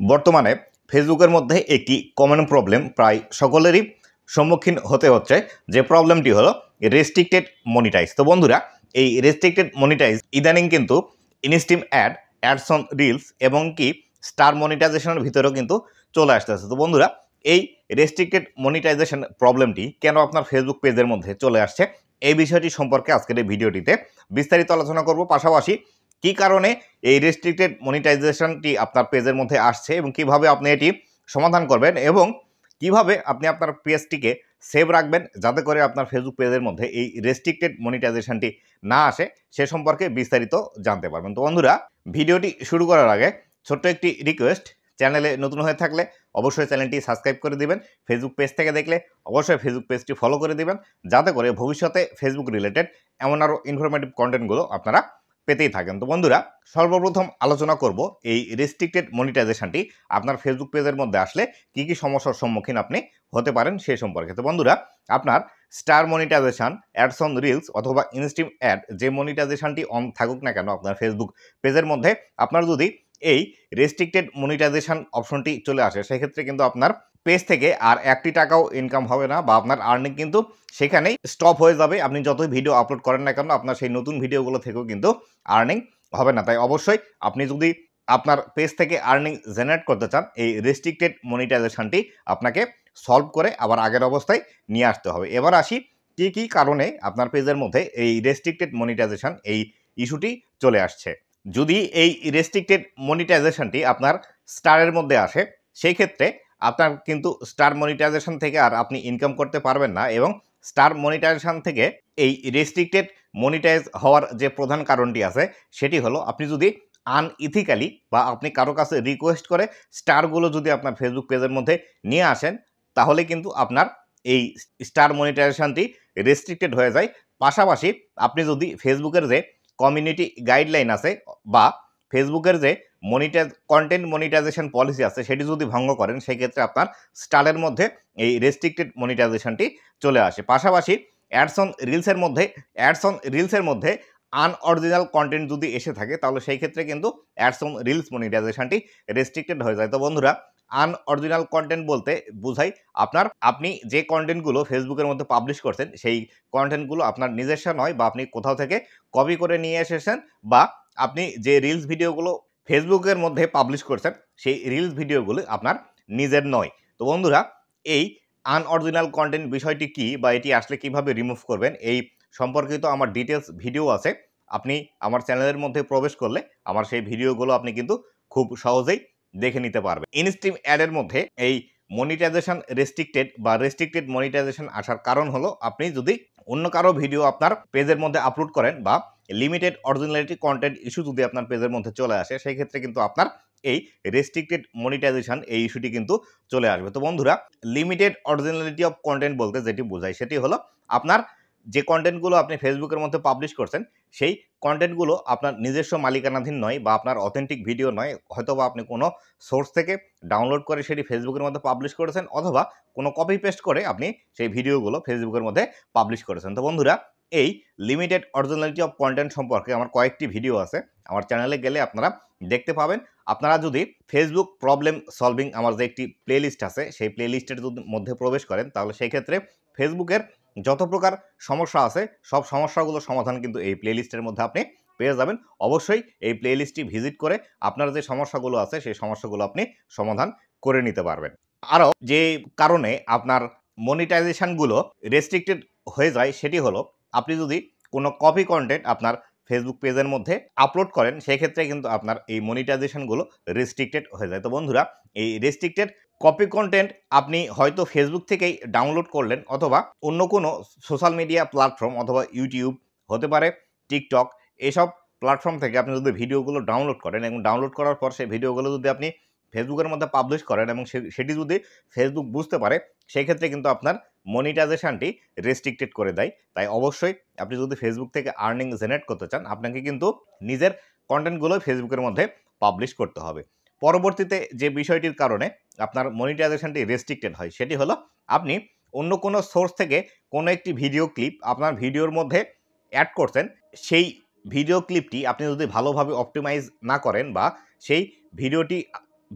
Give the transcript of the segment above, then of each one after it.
বর্তমানে ফেসবুকের মধ্যে একটি কমন প্রবলেম প্রায় সকলেরই সম্মুখীন হতে হচ্ছে, যে প্রবলেমটি হলো রেস্ট্রিক্টেড মনিটাইজ। তো বন্ধুরা, এই রেস্ট্রিক্টেড মনিটাইজ ইদানিং কিন্তু ইনস্ট্রিম অ্যাডস অন রিলস এবং কি স্টার মনিটাইজেশনের ভিতরেও কিন্তু চলে আসতেছে। তো বন্ধুরা, এই রেস্ট্রিক্টেড মনিটাইজেশন প্রবলেমটি কেন আপনার ফেসবুক পেজের মধ্যে চলে আসছে, এই বিষয়টি সম্পর্কে আজকের এই ভিডিওটিতে বিস্তারিত আলোচনা করব। পাশাপাশি কী কারণে এই রেস্ট্রিক্টেড মনিটাইজেশনটি আপনার পেজের মধ্যে আসছে এবং কিভাবে আপনি এটি সমাধান করবেন এবং কিভাবে আপনি আপনার পেজটিকে সেভ রাখবেন যাতে করে আপনার ফেসবুক পেজের মধ্যে এই রেস্ট্রিক্টেড মনিটাইজেশনটি না আসে, সে সম্পর্কে বিস্তারিত জানতে পারবেন। তো বন্ধুরা, ভিডিওটি শুরু করার আগে ছোট্ট একটি রিকোয়েস্ট, চ্যানেলে নতুন হয়ে থাকলে অবশ্যই চ্যানেলটি সাবস্ক্রাইব করে দিবেন। ফেসবুক পেজ থেকে দেখলে অবশ্যই ফেসবুক পেজটি ফলো করে দিবেন, যাতে করে ভবিষ্যতে ফেসবুক রিলেটেড এমন আরও ইনফরমেটিভ কন্টেন্টগুলো আপনারা পেতেই থাকেন। তো বন্ধুরা, সর্বপ্রথম আলোচনা করব এই রেস্ট্রিক্টেড মনিটাইজেশনটি আপনার ফেসবুক পেজের মধ্যে আসলে কি কি সমস্যার সম্মুখীন আপনি হতে পারেন সেই সম্পর্কে। তো বন্ধুরা, আপনার star monetization, ads on reels অথবা ইনস্ট্রিম অ্যাড, যে মনিটাইজেশনটি অন থাকুক না কেন আপনার ফেসবুক পেজের মধ্যে, আপনার যদি এই রেস্ট্রিক্টেড মনিটাইজেশন অপশনটি চলে আসে, সেক্ষেত্রে কিন্তু আপনার পেজ থেকে আর একটি টাকাও ইনকাম হবে না, বা আপনার আর্নিং কিন্তু সেখানেই স্টপ হয়ে যাবে। আপনি যতই ভিডিও আপলোড করেন না কেন, আপনার সেই নতুন ভিডিওগুলো থেকেও কিন্তু আর্নিং হবে না। তাই অবশ্যই আপনি যদি আপনার পেজ থেকে আর্নিং জেনারেট করতে চান, এই রেস্ট্রিক্টেড মনিটাইজেশনটি আপনাকে সলভ করে আবার আগের অবস্থায় নিয়ে আসতে হবে। এবার আসি কি কি কারণে আপনার পেজের মধ্যে এই রেস্ট্রিক্টেড মনিটাইজেশন এই ইস্যুটি চলে আসছে। যদি এই রেস্ট্রিক্টেড মনিটাইজেশনটি আপনার স্টারের মধ্যে আসে, সেই ক্ষেত্রে আপনার কিন্তু স্টার মনিটাইজেশন থেকে আর আপনি ইনকাম করতে পারবেন না, এবং স্টার মনিটাইজেশন থেকে এই রেস্ট্রিক্টেড মনিটাইজ হওয়ার যে প্রধান কারণটি আছে, সেটি হলো আপনি যদি আনইথিক্যালি বা আপনি কারো কাছে রিকোয়েস্ট করে স্টারগুলো যদি আপনার ফেসবুক পেজের মধ্যে নিয়ে আসেন, তাহলে কিন্তু আপনার এই স্টার মনিটাইজেশনটি রেস্ট্রিক্টেড হয়ে যায়। পাশাপাশি আপনি যদি ফেসবুকের যে কমিউনিটি গাইডলাইন আছে বা ফেসবুকের যে কন্টেন্ট মনিটাইজেশন পলিসি আছে, সেটি যদি ভঙ্গ করেন, সেক্ষেত্রে আপনার স্টারের মধ্যে এই রেস্ট্রিক্টেড মনিটাইজেশনটি চলে আসে। পাশাপাশি অ্যাডস অন রিলসের মধ্যে আনঅরিজিনাল কন্টেন্ট যদি এসে থাকে, তাহলে সেই ক্ষেত্রে কিন্তু অ্যাডস অন রিলস মনিটাইজেশনটি রেস্ট্রিক্টেড হয়ে যায়। তো বন্ধুরা, আনঅরিজিনাল কন্টেন্ট বলতে বোঝায় আপনি যে কন্টেন্টগুলো ফেসবুকের মধ্যে পাবলিশ করছেন, সেই কন্টেন্টগুলো আপনার নিজস্ব নয়, বা আপনি কোথাও থেকে কপি করে নিয়ে এসেছেন, বা আপনি যে রিলস ভিডিওগুলো ফেসবুকের মধ্যে পাবলিশ করছেন, সেই রিলস ভিডিওগুলো আপনার নিজের নয়। তো বন্ধুরা, এই আনঅরিজিনাল কন্টেন্ট বিষয়টি কি, বা এটি আসলে কিভাবে রিমুভ করবেন, এই সম্পর্কিত আমার ডিটেলস ভিডিও আছে। আপনি আমার চ্যানেলের মধ্যে প্রবেশ করলে আমার সেই ভিডিওগুলো আপনি কিন্তু খুব সহজেই দেখে নিতে পারবেন। ইনস্ট্রিম অ্যাডের মধ্যে এই মনিটাইজেশন রেস্ট্রিক্টেড মনিটাইজেশন আসার কারণ হলো, আপনি যদি অন্য কারো ভিডিও আপনার পেজের মধ্যে আপলোড করেন, বা লিমিটেড অরিজিনালিটি কন্টেন্ট ইস্যু যদি আপনার পেজের মধ্যে চলে আসে, সেই ক্ষেত্রে কিন্তু আপনার এই রেস্ট্রিক্টেড মনিটাইজেশন এই ইস্যুটি কিন্তু চলে আসবে। তো বন্ধুরা, লিমিটেড অরিজিনালিটি অফ কন্টেন্ট বলতে যেটি বোঝায়, সেটি হলো আপনার যে কন্টেন্টগুলো আপনি ফেসবুকের মধ্যে পাবলিশ করছেন, সেই কন্টেন্টগুলো আপনার নিজস্ব মালিকানাধীন নয়, বা আপনার অথেন্টিক ভিডিও নয়। হয়তোবা আপনি কোনো সোর্স থেকে ডাউনলোড করে সেটি ফেসবুকের মধ্যে পাবলিশ করেছেন, অথবা কোনো কপি পেস্ট করে আপনি সেই ভিডিওগুলো ফেসবুকের মধ্যে পাবলিশ করেছেন। তো বন্ধুরা, এই লিমিটেড অরিজিনালিটি অফ কন্টেন্ট সম্পর্কে আমার কয়েকটি ভিডিও আছে, আমার চ্যানেলে গেলে আপনারা দেখতে পাবেন। আপনারা যদি ফেসবুক প্রবলেম সলভিং আমার যে একটি প্লেলিস্ট আছে, সেই প্লেলিস্টের মধ্যে প্রবেশ করেন, তাহলে সেই ক্ষেত্রে ফেসবুকের যত প্রকার সমস্যা আছে, সব সমস্যাগুলোর সমাধান কিন্তু এই প্লেলিস্টের মধ্যে আপনি পেয়ে যাবেন। অবশ্যই এই প্লেলিস্টটি ভিজিট করে আপনার যে সমস্যাগুলো আছে, সেই সমস্যাগুলো আপনি সমাধান করে নিতে পারবেন। আরও যে কারণে আপনার মনিটাইজেশনগুলো রেস্ট্রিক্টেড হয়ে যায়, সেটি হলো আপনি যদি কোনো কপি কন্টেন্ট আপনার ফেসবুক পেজের মধ্যে আপলোড করেন, সেক্ষেত্রে কিন্তু আপনার এই মনিটাইজেশনগুলো রেস্ট্রিক্টেড হয়ে যায়। তো বন্ধুরা, এই রেস্ট্রিক্টেড কপি কন্টেন্ট আপনি হয়তো ফেসবুক থেকেই ডাউনলোড করলেন, অথবা অন্য কোনো সোশ্যাল মিডিয়া প্ল্যাটফর্ম, অথবা ইউটিউব হতে পারে, টিকটক, এসব প্ল্যাটফর্ম থেকে আপনি যদি ভিডিওগুলো ডাউনলোড করেন, এবং ডাউনলোড করার পর সেই ভিডিওগুলো যদি আপনি ফেসবুকের মধ্যে পাবলিশ করেন, এবং সেটি যদি ফেসবুক বুঝতে পারে, সেক্ষেত্রে কিন্তু আপনার মনিটাইজেশনটি রেস্ট্রিক্টেড করে দেয়। তাই অবশ্যই আপনি যদি ফেসবুক থেকে আর্নিং জেনারেট করতে চান, আপনাকে কিন্তু নিজের কন্টেন্টগুলো ফেসবুকের মধ্যে পাবলিশ করতে হবে। পরবর্তীতে যে বিষয়টির কারণে আপনার মনিটাইজেশনটি রেস্ট্রিক্টেড হয়, সেটি হলো আপনি অন্য কোনো সোর্স থেকে কোনো একটি ভিডিও ক্লিপ আপনার ভিডিওর মধ্যে অ্যাড করছেন, সেই ভিডিও ক্লিপটি আপনি যদি ভালোভাবে অপটিমাইজ না করেন, বা সেই ভিডিওটি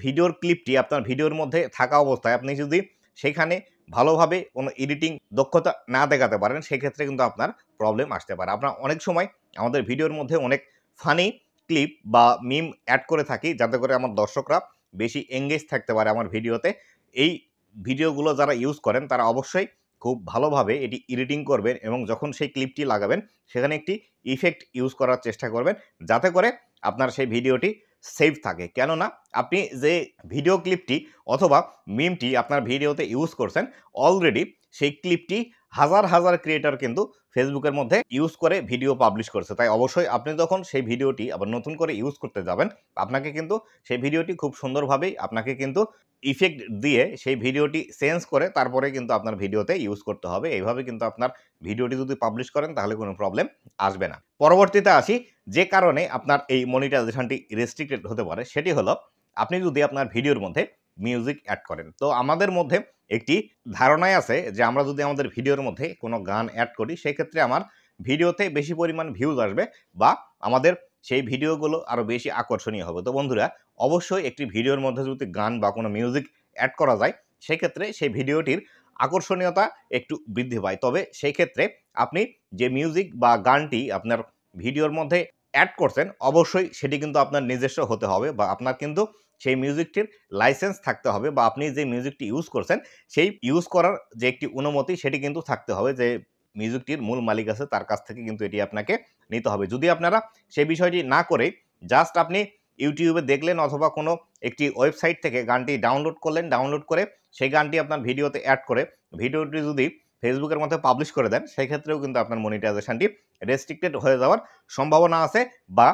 ভিডিওর ক্লিপটি আপনার ভিডিওর মধ্যে থাকা অবস্থায় আপনি যদি সেখানে ভালোভাবে কোনো এডিটিং দক্ষতা না দেখাতে পারেন, সেক্ষেত্রে কিন্তু আপনার প্রবলেম আসতে পারে। আমরা অনেক সময় আমাদের ভিডিওর মধ্যে অনেক ফানি ক্লিপ বা মিম অ্যাড করে থাকি, যাতে করে আমার দর্শকরা বেশি এঙ্গেজ থাকতে পারে আমার ভিডিওতে। এই ভিডিওগুলো যারা ইউজ করেন তারা অবশ্যই খুব ভালোভাবে এটি এডিটিং করবেন এবং যখন সেই ক্লিপটি লাগাবেন সেখানে একটি ইফেক্ট ইউজ করার চেষ্টা করবেন, যাতে করে আপনার সেই ভিডিওটি সেভ থাকে। কেননা আপনি যে ভিডিও ক্লিপটি অথবা মিমটি আপনার ভিডিওতে ইউজ করছেন, অলরেডি সেই ক্লিপটি হাজার হাজার ক্রিয়েটর কিন্তু ফেসবুকের মধ্যে ইউজ করে ভিডিও পাবলিশ করছে। তাই অবশ্যই আপনি যখন সেই ভিডিওটি আবার নতুন করে ইউজ করতে যাবেন, আপনাকে কিন্তু সেই ভিডিওটি খুব সুন্দরভাবেই আপনাকে কিন্তু ইফেক্ট দিয়ে সেই ভিডিওটি চেঞ্জ করে তারপরে কিন্তু আপনার ভিডিওতে ইউজ করতে হবে। এইভাবে কিন্তু আপনার ভিডিওটি যদি পাবলিশ করেন তাহলে কোনো প্রবলেম আসবে না। পরবর্তীতে আসি, যে কারণে আপনার এই মনিটাইজেশনটি রেস্ট্রিক্টেড হতে পারে, সেটি হলো আপনি যদি আপনার ভিডিওর মধ্যে মিউজিক অ্যাড করেন। তো আমাদের মধ্যে একটি ধারণাই আছে যে আমরা যদি আমাদের ভিডিওর মধ্যে কোনো গান অ্যাড করি, সেক্ষেত্রে আমার ভিডিওতে বেশি পরিমাণ ভিউজ আসবে বা আমাদের সেই ভিডিওগুলো আরও বেশি আকর্ষণীয় হবে। তো বন্ধুরা, অবশ্যই একটি ভিডিওর মধ্যে যদি গান বা কোনো মিউজিক অ্যাড করা যায়, সেক্ষেত্রে সেই ভিডিওটির আকর্ষণীয়তা একটু বৃদ্ধি পায়। তবে সেই ক্ষেত্রে আপনি যে মিউজিক বা গানটি আপনার ভিডিওর মধ্যে অ্যাড করছেন, অবশ্যই সেটি কিন্তু আপনার নিজস্ব হতে হবে বা আপনার কিন্তু সেই মিউজিকটির লাইসেন্স থাকতে হবে বা আপনি যে মিউজিকটি ইউজ করছেন সেই ইউজ করার যে একটি অনুমতি সেটি কিন্তু থাকতে হবে। যে মিউজিকটির মূল মালিক আছে তার কাছ থেকে কিন্তু এটি আপনাকে নিতে হবে। যদি আপনারা সেই বিষয়টি না করে জাস্ট আপনি ইউটিউবে দেখলেন অথবা কোনো একটি ওয়েবসাইট থেকে গানটি ডাউনলোড করলেন, ডাউনলোড করে সেই গানটি আপনার ভিডিওতে অ্যাড করে ভিডিওটি যদি ফেসবুকের মধ্যে পাবলিশ করে দেন, সেক্ষেত্রেও কিন্তু আপনার মনিটাইজেশনটি রেস্ট্রিক্টেড হয়ে যাওয়ার সম্ভাবনা আছে বা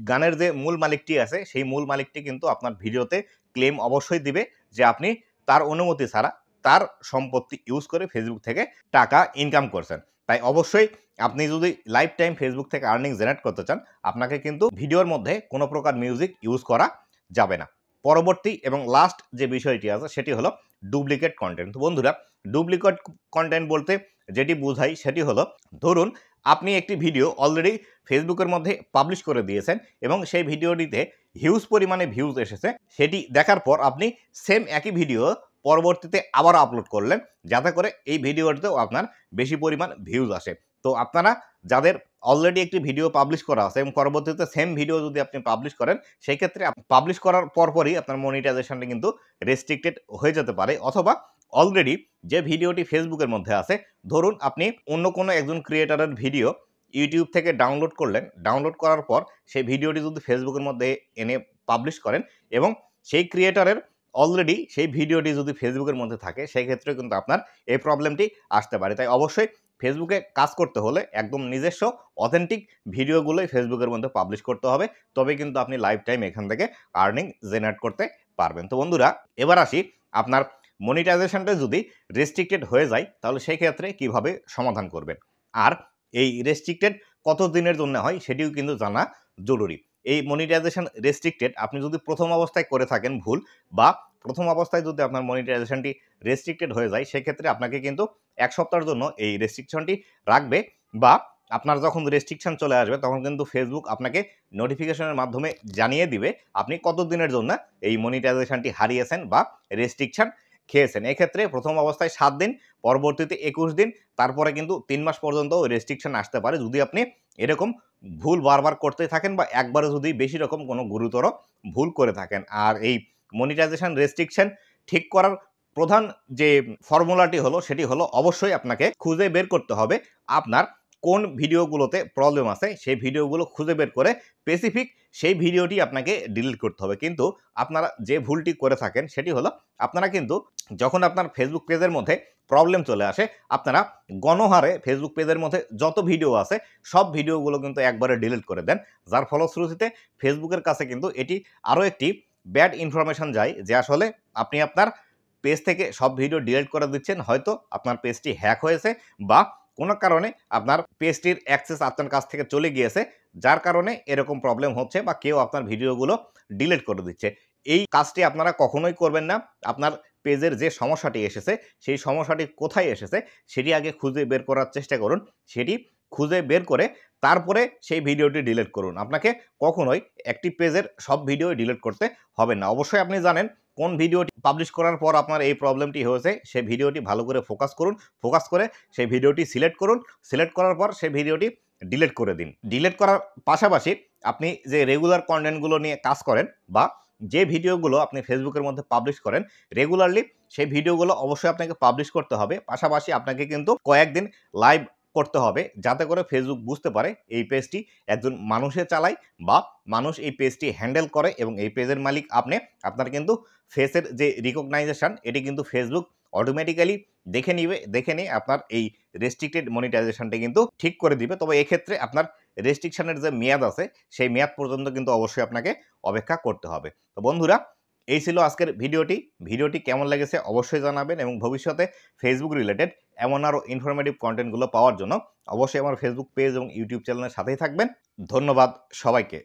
গানের যে মূল মালিকটি আছে সেই মূল মালিকটি কিন্তু আপনার ভিডিওতে ক্লেম অবশ্যই দিবে যে আপনি তার অনুমতি ছাড়া তার সম্পত্তি ইউজ করে ফেসবুক থেকে টাকা ইনকাম করছেন। তাই অবশ্যই আপনি যদি লাইফ টাইম ফেসবুক থেকে আর্নিং জেনারেট করতে চান, আপনাকে কিন্তু ভিডিওর মধ্যে কোনো প্রকার মিউজিক ইউজ করা যাবে না। পরবর্তী এবং লাস্ট যে বিষয়টি আছে সেটি হলো ডুপ্লিকেট কন্টেন্ট। তো বন্ধুরা, ডুপ্লিকেট কন্টেন্ট বলতে যেটি বোঝাই সেটি হলো, ধরুন আপনি একটি ভিডিও অলরেডি ফেসবুকের মধ্যে পাবলিশ করে দিয়েছেন এবং সেই ভিডিওটিতে হিউজ পরিমাণে ভিউজ এসেছে। সেটি দেখার পর আপনি সেম একই ভিডিও পরবর্তীতে আবার আপলোড করলেন, যাতে করে এই ভিডিওটিতেও আপনার বেশি পরিমাণ ভিউজ আসে। তো আপনারা যাদের অলরেডি একটি ভিডিও পাবলিশ করা আছে এবং পরবর্তীতে সেম ভিডিও যদি আপনি পাবলিশ করেন, সেই ক্ষেত্রে পাবলিশ করার পরপরই আপনার মনিটাইজেশনটা কিন্তু রেস্ট্রিক্টেড হয়ে যেতে পারে। অথবা অলরেডি যে ভিডিওটি ফেসবুকের মধ্যে আছে, ধরুন আপনি অন্য কোনো একজন ক্রিয়েটরের ভিডিও ইউটিউব থেকে ডাউনলোড করলেন, ডাউনলোড করার পর সেই ভিডিওটি যদি ফেসবুকের মধ্যে এনে পাবলিশ করেন এবং সেই ক্রিয়েটরের অলরেডি সেই ভিডিওটি যদি ফেসবুকের মধ্যে থাকে, সেই ক্ষেত্রে কিন্তু আপনার এই প্রবলেমটি আসতে পারে। তাই অবশ্যই ফেসবুকে কাজ করতে হলে একদম নিজস্ব অথেন্টিক ভিডিওগুলোই ফেসবুকের মধ্যে পাবলিশ করতে হবে, তবে কিন্তু আপনি লাইফ টাইম এখান থেকে আর্নিং জেনারেট করতে পারবেন। তো বন্ধুরা, এবার আসি আপনার মনিটাইজেশনটা যদি রেস্ট্রিক্টেড হয়ে যায় তাহলে সেই ক্ষেত্রে কিভাবে সমাধান করবেন, আর এই রেস্ট্রিক্টেড কত দিনের জন্য হয় সেটিও কিন্তু জানা জরুরি। এই মনিটাইজেশন রেস্ট্রিক্টেড আপনি যদি প্রথম অবস্থায় করে থাকেন ভুল, বা প্রথম অবস্থায় যদি আপনার মনিটাইজেশনটি রেস্ট্রিক্টেড হয়ে যায়, সেক্ষেত্রে আপনাকে কিন্তু 1 সপ্তাহের জন্য এই রেস্ট্রিকশনটি রাখবে, বা আপনার যখন রেস্ট্রিকশন চলে আসবে তখন কিন্তু ফেসবুক আপনাকে নোটিফিকেশনের মাধ্যমে জানিয়ে দিবে আপনি কত দিনের জন্য এই মনিটাইজেশনটি হারিয়েছেন বা রেস্ট্রিকশন খেয়েছেন। এক্ষেত্রে প্রথম অবস্থায় 7 দিন, পরবর্তীতে 21 দিন, তারপরে কিন্তু 3 মাস পর্যন্ত রেস্ট্রিকশন আসতে পারে যদি আপনি এরকম ভুল বারবার করতে থাকেন বা একবারে যদি বেশি রকম কোনো গুরুতর ভুল করে থাকেন। আর এই মনিটাইজেশন রেস্ট্রিকশন ঠিক করার প্রধান যে ফর্মুলাটি হলো সেটি হলো, অবশ্যই আপনাকে খুঁজে বের করতে হবে আপনার কোন ভিডিওগুলোতে প্রবলেম আছে, সেই ভিডিওগুলো খুঁজে বের করে স্পেসিফিক সেই ভিডিওটি আপনাকে ডিলিট করতে হবে। কিন্তু আপনারা যে ভুলটি করে থাকেন সেটি হলো, আপনারা কিন্তু যখন আপনার ফেসবুক পেজের মধ্যে প্রবলেম চলে আসে, আপনারা গণহারে ফেসবুক পেজের মধ্যে যত ভিডিও আছে সব ভিডিওগুলো কিন্তু একবারে ডিলিট করে দেন, যার ফলশ্রুতিতে ফেসবুকের কাছে কিন্তু এটি আরও একটি ব্যাড ইনফরমেশন যায় যে আসলে আপনি আপনার পেজ থেকে সব ভিডিও ডিলিট করে দিচ্ছেন, হয়তো আপনার পেজটি হ্যাক হয়েছে বা কোনো কারণে আপনার পেজটির অ্যাক্সেস আপনার কাছ থেকে চলে গিয়েছে, যার কারণে এরকম প্রবলেম হচ্ছে বা কেউ আপনার ভিডিওগুলো ডিলিট করে দিচ্ছে। এই কাজটি আপনারা কখনোই করবেন না। আপনার পেজের যে সমস্যাটি এসেছে সেই সমস্যাটি কোথায় এসেছে সেটি আগে খুঁজে বের করার চেষ্টা করুন। সেটি খুঁজে বের করে তারপরে সেই ভিডিওটি ডিলিট করুন। আপনাকে কখনোই একটি পেজের সব ভিডিও ডিলিট করতে হবে না। অবশ্যই আপনি জানেন কোন ভিডিওটি পাবলিশ করার পর আপনার এই প্রবলেমটি হয়েছে, সেই ভিডিওটি ভালো করে ফোকাস করুন। ফোকাস করে সেই ভিডিওটি সিলেক্ট করুন। সিলেক্ট করার পর সেই ভিডিওটি ডিলিট করে দিন। ডিলিট করার পাশাপাশি আপনি যে রেগুলার কন্টেন্টগুলো নিয়ে কাজ করেন বা যে ভিডিওগুলো আপনি ফেসবুকের মধ্যে পাবলিশ করেন রেগুলারলি, সেই ভিডিওগুলো অবশ্যই আপনাকে পাবলিশ করতে হবে। পাশাপাশি আপনাকে কিন্তু কয়েকদিন লাইভ করতে হবে, যাতে করে ফেসবুক বুঝতে পারে এই পেজটি একজন মানুষে চালায় বা মানুষ এই পেজটি হ্যান্ডেল করে এবং এই পেজের মালিক আপনি। আপনার কিন্তু ফেসের যে রিকগনাইজেশন এটি কিন্তু ফেসবুক অটোমেটিক্যালি দেখে নিয়ে আপনার এই রেস্ট্রিক্টেড মনিটাইজেশনটি কিন্তু ঠিক করে দিবে। তবে এক্ষেত্রে আপনার রেস্ট্রিকশনের যে মেয়াদ আছে সেই মেয়াদ পর্যন্ত কিন্তু অবশ্যই আপনাকে অপেক্ষা করতে হবে। তো বন্ধুরা, এই ছিল আজকের ভিডিওটি কেমন লেগেছে অবশ্যই জানাবেন এবং ভবিষ্যতে ফেসবুক রিলেটেড এমন আরও ইনফরমেটিভ কন্টেন্টগুলো পাওয়ার জন্য অবশ্যই আমার ফেসবুক পেজ এবং ইউটিউব চ্যানেলের সাথেই থাকবেন। ধন্যবাদ সবাইকে।